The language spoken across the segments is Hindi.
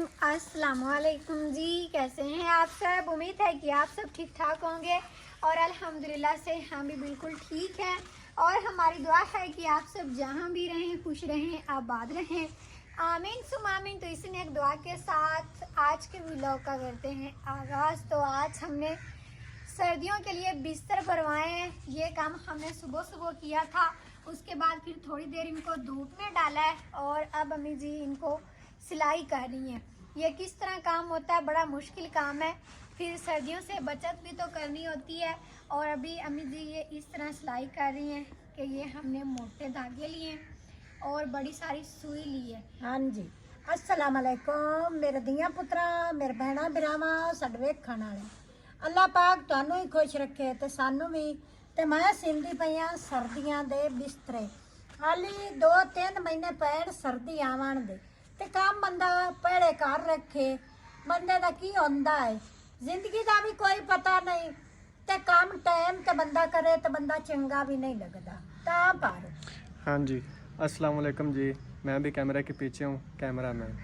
अस्सलाम वालेकुम जी। कैसे हैं आप सब? उम्मीद है कि आप सब ठीक ठाक होंगे और अल्हम्दुलिल्लाह से हम भी बिल्कुल ठीक हैं। और हमारी दुआ है कि आप सब जहां भी रहें खुश रहें, आबाद रहें, आमीन सुम आमीन। तो इसी एक दुआ के साथ आज के व्लॉग का करते हैं आगाज़। तो आज हमने सर्दियों के लिए बिस्तर भरवाए हैं। ये काम हमने सुबह सुबह किया था, उसके बाद फिर थोड़ी देर इनको धूप में डाला है और अब अम्मी जी इनको सिलाई कर रही हैं। ये किस तरह काम होता है, बड़ा मुश्किल काम है। फिर सर्दियों से बचत भी तो करनी होती है। और अभी अम्मी जी ये इस तरह सिलाई कर रही हैं कि ये हमने मोटे धागे लिए और बड़ी सारी सुई ली है। हाँ जी, अस्सलाम वालेकुम मेरे धिया पुत्रा, मेरे भैणा बिरावा, साडे वेखण वाले। अल्लाह पाक तुहानू ही खुश रखे ते सानू भी। ते मैं सींदी पई आ सर्दियां दे बिस्तरे। हाली 2-3 महीने पैण सर्दी आवन दे ते काम बंदा पैड़े कर रखे। बंदे दा की होंदा है, जिंदगी दा भी कोई पता नहीं ते काम टाइम ते बंदा करे तो बंदा चंगा भी नहीं लगता। ता पर हाँ जी, अस्सलाम वालेकुम जी। मैं भी कैमरा के पीछे हूँ, कैमरा मैन।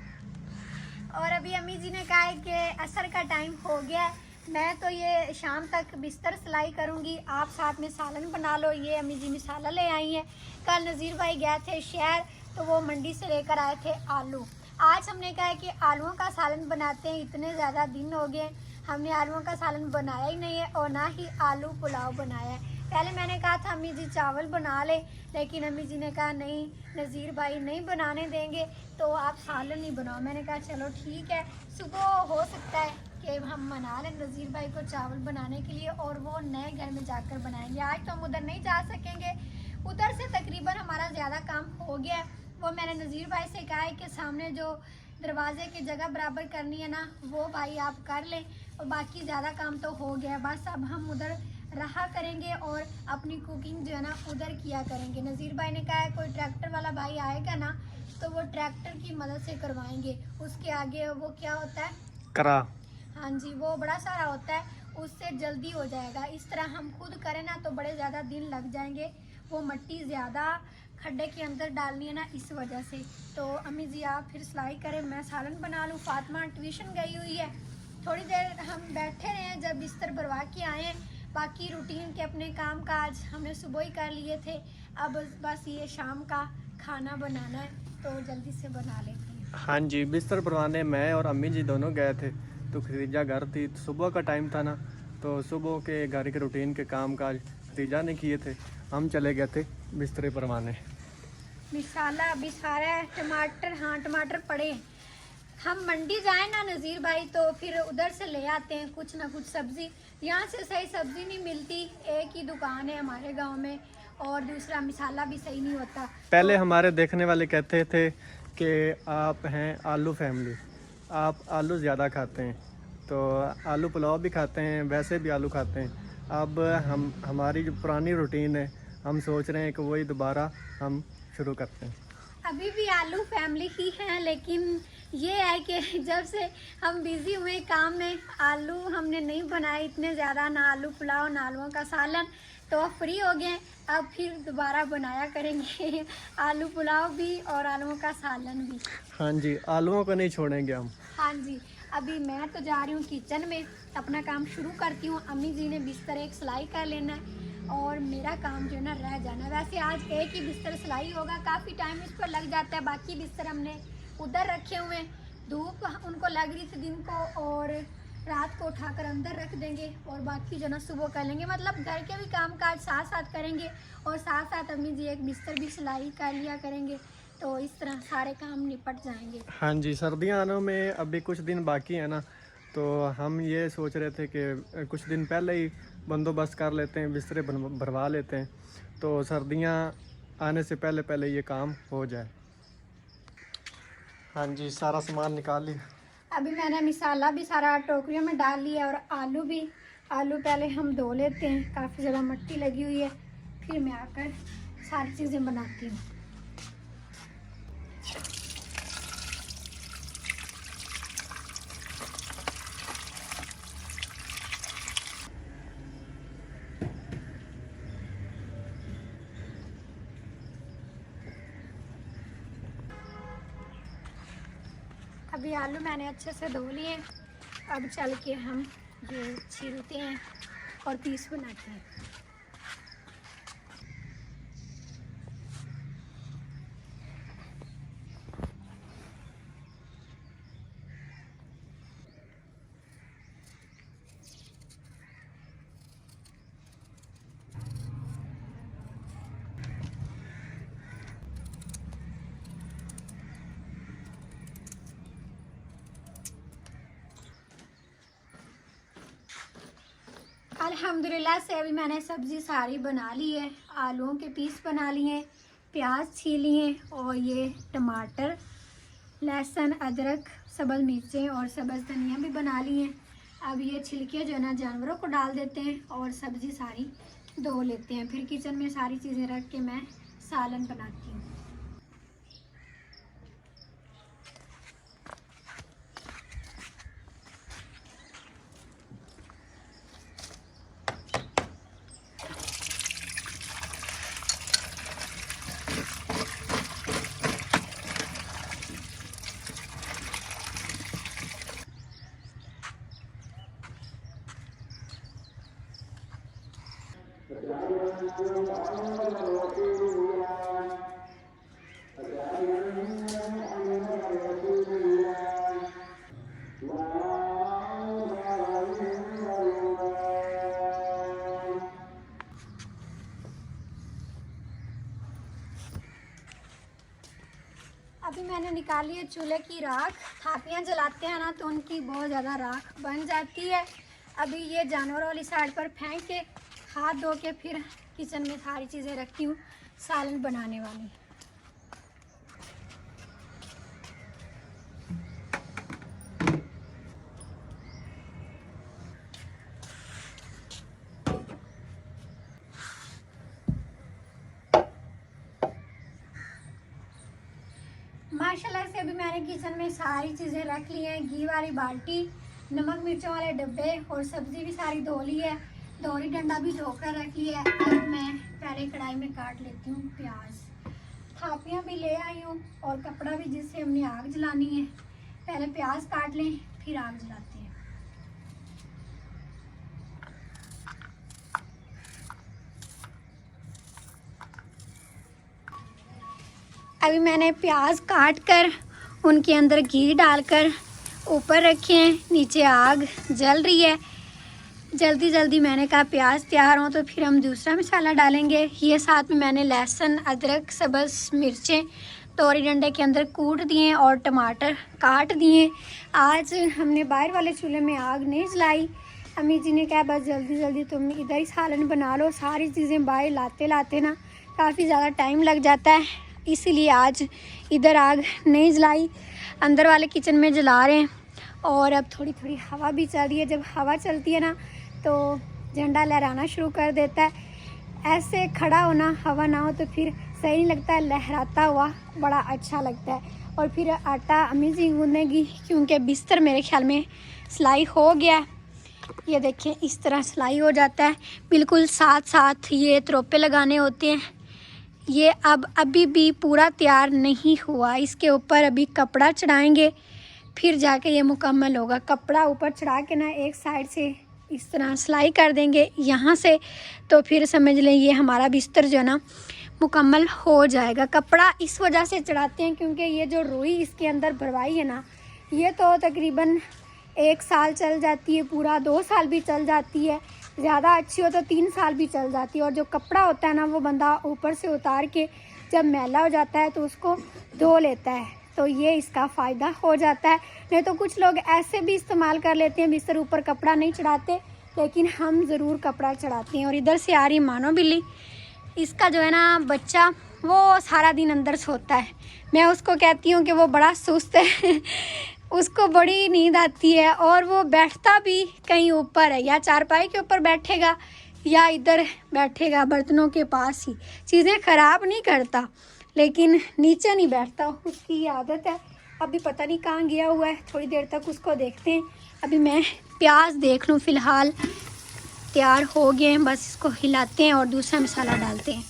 और अभी अम्मी जी ने कहा है कि असर का टाइम हो गया है, मैं तो ये शाम तक बिस्तर सिलाई करूंगी, आप साथ में सालन बना लो। ये अम्मी जी मसाला ले आई हैं। कल नज़ीर भाई गए थे शहर तो वो मंडी से लेकर आए थे आलू। आज हमने कहा है कि आलूओं का सालन बनाते हैं। इतने ज़्यादा दिन हो गए हमने आलूओं का सालन बनाया ही नहीं है और ना ही आलू पुलाव बनाया है। पहले मैंने कहा था अम्मी जी चावल बना ले, लेकिन अम्मी जी ने कहा नहीं नज़ीर भाई नहीं बनाने देंगे तो आप सालन ही बनाओ। मैंने कहा चलो ठीक है, सुबह हो सकता है कि हम मना लें नज़ीर भाई को चावल बनाने के लिए और वो नए घर में जाकर बनाएंगे। आज तो हम उधर नहीं जा सकेंगे, उधर से तकरीबन हमारा ज़्यादा काम हो गया है। वो मैंने नज़ीर भाई से कहा है कि सामने जो दरवाजे की जगह बराबर करनी है ना, वो भाई आप कर लें और बाकी ज़्यादा काम तो हो गया है। बस अब हम उधर रहा करेंगे और अपनी कुकिंग जो है ना उधर किया करेंगे। नज़ीर भाई ने कहा है कोई ट्रैक्टर वाला भाई आएगा ना तो वो ट्रैक्टर की मदद से करवाएंगे। उसके आगे वो क्या होता है, करा। हाँ जी, वो बड़ा सारा होता है, उससे जल्दी हो जाएगा। इस तरह हम खुद करें ना तो बड़े ज़्यादा दिन लग जाएंगे। वो मिट्टी ज़्यादा खड्डे के अंदर डालनी है ना, इस वजह से। तो अम्मी जी आप फिर सिलाई करें, मैं सालन बना लूँ। फातिमा ट्यूशन गई हुई है, थोड़ी देर हम बैठे रहे हैं जब बिस्तर भरवा के आए हैं। बाकी रूटीन के अपने काम काज हमने सुबह ही कर लिए थे। अब बस ये शाम का खाना बनाना है तो जल्दी से बना लेते हैं। हाँ जी, बिस्तर परवाने मैं और अम्मी जी दोनों गए थे तो खदीजा घर थी। तो सुबह का टाइम था ना, तो सुबह के घर के रूटीन के काम काज खदीजा ने किए थे, हम चले गए थे बिस्तरे परवाने। मसाला अभी सारा है, टमाटर, हाँ टमाटर पड़े हैं। हम मंडी जाए ना नज़ीर भाई तो फिर उधर से ले आते हैं कुछ ना कुछ सब्ज़ी। यहाँ से सही सब्ज़ी नहीं मिलती, एक ही दुकान है हमारे गांव में और दूसरा मसाला भी सही नहीं होता। पहले तो हमारे देखने वाले कहते थे कि आप हैं आलू फैमिली, आप आलू ज़्यादा खाते हैं, तो आलू पुलाव भी खाते हैं, वैसे भी आलू खाते हैं। अब हमारी जो पुरानी रूटीन है, हम सोच रहे हैं कि वही दोबारा हम शुरू करते हैं। अभी भी आलू फैमिली ही हैं, लेकिन ये है कि जब से हम बिज़ी हुए काम में, आलू हमने नहीं बनाए इतने ज़्यादा, ना आलू पुलाव ना आलूओं का सालन, तो फ्री हो गए। अब फिर दोबारा बनाया करेंगे आलू पुलाव भी और आलूओं का सालन भी। हाँ जी, आलूओं को नहीं छोड़ेंगे हम। हाँ जी, अभी मैं तो जा रही हूँ किचन में, अपना काम शुरू करती हूँ। अम्मी जी ने बिस्तर एक सिलाई कर लेना है और मेरा काम जो है ना रह जाना है। वैसे आज एक ही बिस्तर सिलाई होगा, काफ़ी टाइम इस पर लग जाता है। बाकी बिस्तर हमने उधर रखे हुए हैं, धूप उनको लग रही थी दिन को और रात को उठाकर अंदर रख देंगे और बाकी जो ना सुबह कर लेंगे। मतलब घर के भी काम काज साथ साथ करेंगे और साथ साथ अम्मी जी एक बिस्तर भी सिलाई कर लिया करेंगे, तो इस तरह सारे काम निपट जाएंगे। हाँ जी, सर्दियाँ आने में अभी कुछ दिन बाकी है ना, तो हम ये सोच रहे थे कि कुछ दिन पहले ही बंदोबस्त कर लेते हैं, बिस्तरे भरवा लेते हैं, तो सर्दियाँ आने से पहले पहले ये काम हो जाए। हाँ जी, सारा सामान निकाल लिया। अभी मैंने मसाला भी सारा टोकरियों में डाल लिया और आलू भी। आलू पहले हम धो लेते हैं, काफ़ी ज़्यादा मिट्टी लगी हुई है, फिर मैं आकर सारी चीज़ें बनाती हूँ। अभी आलू मैंने अच्छे से धो लिए। अब चल के हम ये छीलते हैं और पीस बनाते हैं। अल्हम्दुलिल्लाह से अभी मैंने सब्ज़ी सारी बना ली है। आलूओं के पीस बना लिए हैं, प्याज छीली हैं और ये टमाटर, लहसुन, अदरक, सब्ज़ मिर्चें और सब्ज़ धनिया भी बना ली हैं। अब ये छिलके जो है ना जानवरों को डाल देते हैं और सब्ज़ी सारी धो लेते हैं। फिर किचन में सारी चीज़ें रख के मैं सालन बनाती हूँ। अभी मैंने निकाली है चूल्हे की राख। थापियाँ जलाते हैं ना तो उनकी बहुत ज़्यादा राख बन जाती है। अभी ये जानवरों वाली साइड पर फेंक के हाथ धो के फिर किचन में सारी चीज़ें रखती हूँ सालन बनाने वाली। माशाल्लाह से अभी मैंने किचन में सारी चीज़ें रख ली हैं। घी वाली बाल्टी, नमक मिर्चों वाले डब्बे और सब्ज़ी भी सारी धो ली है। दोहरी डंडा भी धोकर रख लिया है। अब मैं पहले कढ़ाई में काट लेती हूँ प्याज। थापियाँ भी ले आई हूँ और कपड़ा भी जिससे हमने आग जलानी है। पहले प्याज काट लें फिर आग जलाते हैं। अभी मैंने प्याज काट कर उनके अंदर घी डालकर ऊपर रखे हैं। नीचे आग जल रही है। जल्दी जल्दी मैंने कहा प्याज तैयार हो तो फिर हम दूसरा मसाला डालेंगे। ये साथ में मैंने लहसुन, अदरक, सब्ज़ मिर्चें तोरी डंडे के अंदर कूट दिए और टमाटर काट दिए। आज हमने बाहर वाले चूल्हे में आग नहीं जलाई। अम्मी जी ने कहा बस जल्दी जल्दी तुम इधर ही सालन बना लो। सारी चीज़ें बाहर लाते लाते ना काफ़ी ज़्यादा टाइम लग जाता है, इसीलिए आज इधर आग नहीं जलाई, अंदर वाले किचन में जला रहे हैं। और अब थोड़ी थोड़ी हवा भी चल रही है। जब हवा चलती है ना तो झंडा लहराना शुरू कर देता है। ऐसे खड़ा होना, हवा ना हो तो फिर सही नहीं लगता है। लहराता हुआ बड़ा अच्छा लगता है। और फिर आटा अम्मी जी गूंदेंगी क्योंकि बिस्तर मेरे ख्याल में सिलाई हो गया है। ये देखें इस तरह सिलाई हो जाता है। बिल्कुल साथ साथ ये तरोपे लगाने होते हैं। ये अब अभी भी पूरा तैयार नहीं हुआ। इसके ऊपर अभी कपड़ा चढ़ाएंगे फिर जाके ये मुकम्मल होगा। कपड़ा ऊपर चढ़ा के ना एक साइड से इस तरह सिलाई कर देंगे यहाँ से, तो फिर समझ लें ये हमारा बिस्तर जो है ना मुकम्मल हो जाएगा। कपड़ा इस वजह से चढ़ाते हैं क्योंकि ये जो रुई इसके अंदर भरवाई है ना, ये तो तकरीबन 1 साल चल जाती है, पूरा 2 साल भी चल जाती है। ज़्यादा अच्छी हो तो 3 साल भी चल जाती है। और जो कपड़ा होता है ना वो बंदा ऊपर से उतार के जब मैला हो जाता है तो उसको धो लेता है, तो ये इसका फ़ायदा हो जाता है। नहीं तो कुछ लोग ऐसे भी इस्तेमाल कर लेते हैं, बिस्तर ऊपर कपड़ा नहीं चढ़ाते, लेकिन हम ज़रूर कपड़ा चढ़ाते हैं। और इधर से आ रही मानो बिल्ली, इसका जो है ना बच्चा वो सारा दिन अंदर सोता है। मैं उसको कहती हूँ कि वो बड़ा सुस्त है उसको बड़ी नींद आती है और वो बैठता भी कहीं ऊपर है, या चारपाई के ऊपर बैठेगा या इधर बैठेगा बर्तनों के पास ही। चीज़ें ख़राब नहीं करता लेकिन नीचे नहीं बैठता, उसकी आदत है। अभी पता नहीं कहाँ गया हुआ है, थोड़ी देर तक उसको देखते हैं। अभी मैं प्याज देख लूँ, फ़िलहाल तैयार हो गए हैं, बस इसको हिलाते हैं और दूसरा मसाला डालते हैं।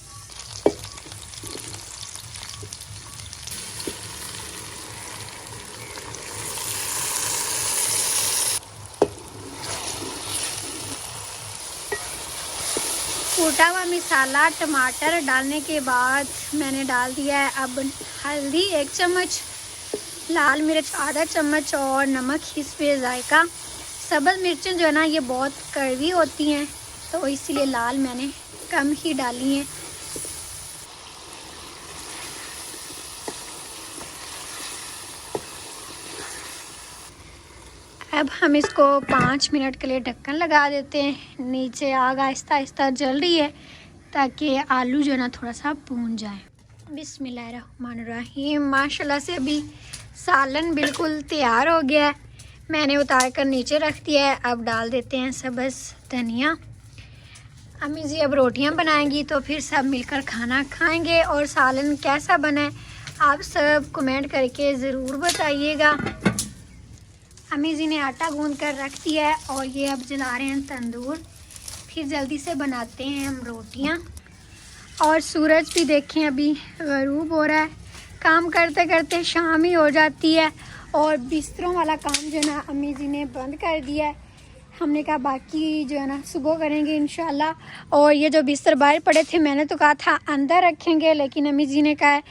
कूटा हुआ मसाला, टमाटर डालने के बाद मैंने डाल दिया है अब हल्दी 1 चम्मच, लाल मिर्च आधा चम्मच और नमक हिस्से जायका। सब्ज़ मिर्चें जो है ना ये बहुत कड़वी होती हैं तो इसलिए लाल मैंने कम ही डाली हैं। अब हम इसको 5 मिनट के लिए ढक्कन लगा देते हैं। नीचे आग आहिस्ता आहिस्ता जल रही है ताकि आलू जो है ना थोड़ा सा भून जाए। बिस्मिल्लाहिर्रहमानिर्रहीम। माशाल्लाह से अभी सालन बिल्कुल तैयार हो गया है। मैंने उतार कर नीचे रख दिया है। अब डाल देते हैं सब्ज़ धनिया। अम्मी जी अब रोटियां बनाएंगी तो फिर सब मिलकर खाना खाएंगे। और सालन कैसा बना है आप सब कमेंट करके ज़रूर बताइएगा। अम्मी जी ने आटा गूंद कर रख दिया है और ये अब जला रहे हैं तंदूर। फिर जल्दी से बनाते हैं हम रोटियां। और सूरज भी देखें अभी गरूब हो रहा है। काम करते करते शाम ही हो जाती है और बिस्तरों वाला काम जो है ना अम्मी जी ने बंद कर दिया है। हमने कहा बाकी जो है ना सुबह करेंगे इंशाल्लाह। और ये जो बिस्तर बाहर पड़े थे मैंने तो कहा था अंदर रखेंगे, लेकिन अम्मी जी ने कहा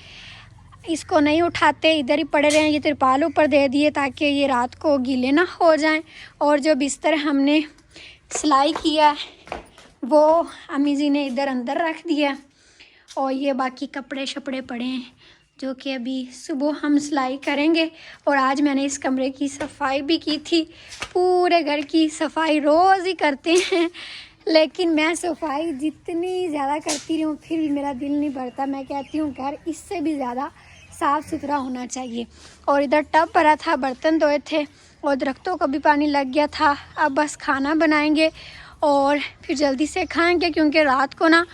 इसको नहीं उठाते, इधर ही पड़े रहें। ये तिरपाल ऊपर दे दिए ताकि ये रात को गीले ना हो जाएं। और जो बिस्तर हमने सिलाई किया वो अम्मी जी ने इधर अंदर रख दिया। और ये बाकी कपड़े शपड़े पड़े हैं जो कि अभी सुबह हम सिलाई करेंगे। और आज मैंने इस कमरे की सफाई भी की थी। पूरे घर की सफाई रोज़ ही करते हैं, लेकिन मैं सफाई जितनी ज़्यादा करती रहूँ फिर भी मेरा दिल नहीं भरता। मैं कहती हूँ घर इससे भी ज़्यादा साफ़ सुथरा होना चाहिए। और इधर टब भरा था, बर्तन धोए थे और दरख्तों को भी पानी लग गया था। अब बस खाना बनाएंगे और फिर जल्दी से खाएंगे, क्योंकि रात को ना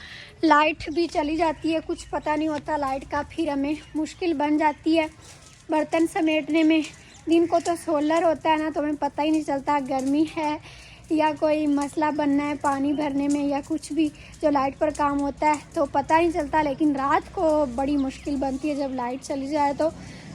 लाइट भी चली जाती है, कुछ पता नहीं होता लाइट का, फिर हमें मुश्किल बन जाती है बर्तन समेटने में। दिन को तो सोलर होता है ना तो हमें पता ही नहीं चलता गर्मी है या कोई मसला बनना है पानी भरने में या कुछ भी जो लाइट पर काम होता है तो पता नहीं चलता। लेकिन रात को बड़ी मुश्किल बनती है जब लाइट चली जाए। तो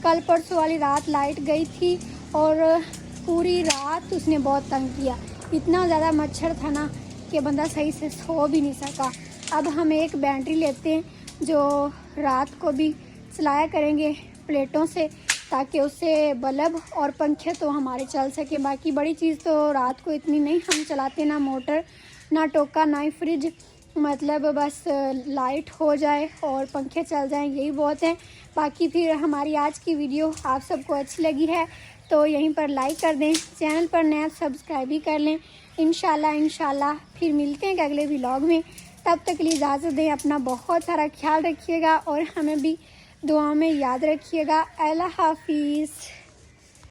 कल परसों वाली रात लाइट गई थी और पूरी रात उसने बहुत तंग किया। इतना ज़्यादा मच्छर था ना कि बंदा सही से सो भी नहीं सका। अब हम एक बैटरी लेते हैं जो रात को भी चलाया करेंगे प्लेटों से, ताकि उससे बल्ब और पंखे तो हमारे चल सके। बाकी बड़ी चीज़ तो रात को इतनी नहीं हम चलाते, ना मोटर ना टोका ना ही फ्रिज, मतलब बस लाइट हो जाए और पंखे चल जाएं यही बहुत है। बाकी फिर हमारी आज की वीडियो आप सबको अच्छी लगी है तो यहीं पर लाइक कर दें, चैनल पर नया सब्सक्राइब भी कर लें। इंशाल्लाह फिर मिलते हैं अगले व्लॉग में। तब तक के लिए इजाज़त दें। अपना बहुत सारा ख्याल रखिएगा और हमें भी दुआ में याद रखिएगा। अल्लाह हाफिज़।